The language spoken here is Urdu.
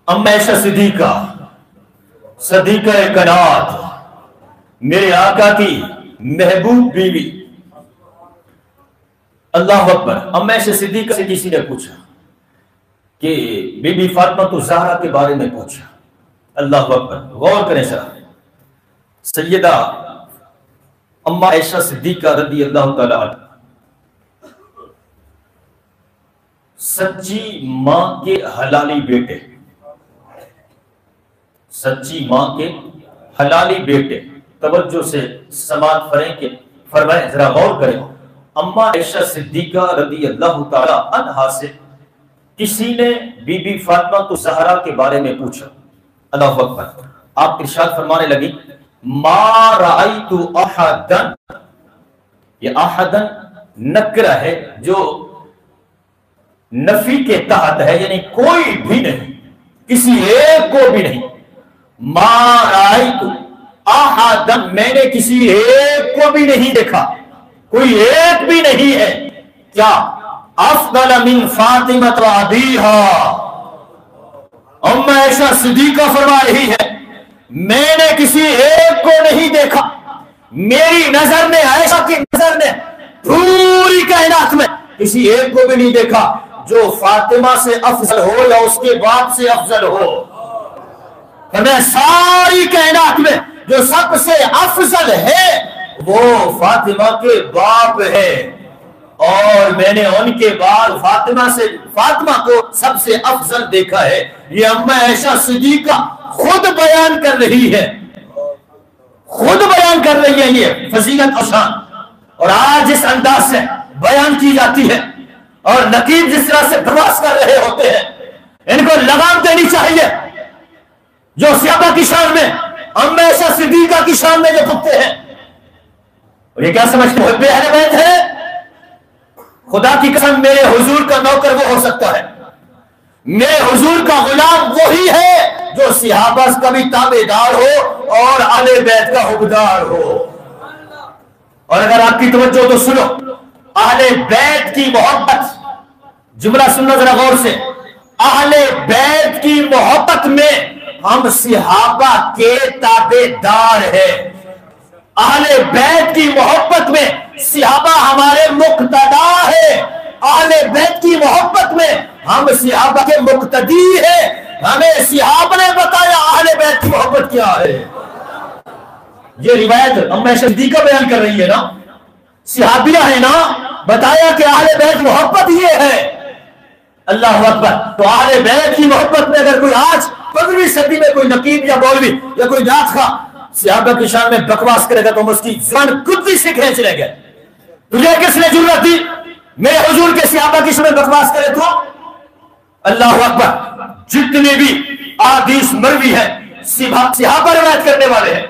اما عائشہ صدیقہ صدیقہ کائنات میرے آقا کی محبوب بیوی. اللہ اکبر. اما عائشہ صدیقہ سے کسی نے پوچھا کہ بی بی فاطمہ زہرا کے بارے میں پوچھا. اللہ اکبر. غور کریں ذرا. سیدہ اما عائشہ صدیقہ رضی اللہ تعالی عنہ سچی ماں کے حلالی بیٹے، سچی ماں کے حلالی بیٹے. توجہ سے سماعت فرمائیں، ذرا غور کریں. اما عائشہ صدیقہ رضی اللہ تعالی عنہا سے کسی نے بی بی فاطمہ زہرا کے بارے میں پوچھا. اللہ اکبر. آپ ارشاد فرمانے لگی ما رأیت احدن. یہ احدن نکرہ ہے جو نفی کے تحت ہے، یعنی کوئی بھی نہیں، کسی ایک کو بھی نہیں. ما رأیت احدن، میں نے کسی ایک کو بھی نہیں دیکھا، کوئی ایک بھی نہیں ہے. کیا افضل من فاطمہ و ابیہا. اما عائشہ صدیقہ فرما رہی ہے میں نے کسی ایک کو نہیں دیکھا، میری نظر نے، عائشہ کی نظر نے پوری کائنات میں کسی ایک کو بھی نہیں دیکھا جو فاطمہ سے افضل ہو یا اس کے باپ سے افضل ہو. ہمیں ساری کائنات میں جو سب سے افضل ہے وہ فاطمہ کے باپ ہے، اور میں نے ان کے بعد فاطمہ کو سب سے افضل دیکھا ہے. یہ اما عائشہ صدیقہ خود بیان کر رہی ہے، خود بیان کر رہی ہے یہ فضیلت اور شان. اور آج اس انداز سے بیان کی جاتی ہے اور نقیب جس طرح سے بکواس کر رہے ہوتے ہیں، ان کو لگام دینی چاہیے. جو صحابہ کی شان میں، اما عائشہ صدیقہ کی شان میں جو پکتے ہیں، اور یہ کیا سمجھتے ہیں محب اہل بیت ہے؟ خدا کی قسم میرے حضور کا نوکر وہ ہو سکتا ہے، میرے حضور کا غلام وہی ہے جو صحابہ کا بھی تابع دار ہو اور اہل بیت کا حقدار ہو. اور اگر آپ کی توجہ تو سنو، اہل بیت کی محبت، جملہ سنو ذرا غور سے، اہل بیت کی محبت میں ہم صحابہ کے تابع دار ہیں. اہل بیت کی محبت میں صحابہ ہمارے مقتدا ہے، اہل بیت کی محبت میں ہم صحابہ کے مقتدی ہیں. ہمیں صحابہ نے بتایا اہل بیت کی محبت کیا ہے. یہ روایت اما عائشہ صدیقہ بیان کر رہی ہے نا، صحابیہ ہے نا، بتایا کہ اہل بیت محبت یہ ہے. اللہ اکبر. تو اہل بیت کی محبت میں اگر کوئی آج 15ویں صدی میں کوئی نقیب یا مولوی یا کوئی نعت خواں صحابہ کی شان میں بکواس کرے گا تو ہم اس کی زبان کتی سے کھینچ لیں گے. تجھے کس نے ضرورت دی میرے حضور کے صحابہ کی شان میں بکواس کرے تو؟ اللہ اکبر. جتنے بھی احادیث مروی ہیں صحابہ روایت کرنے والے ہیں،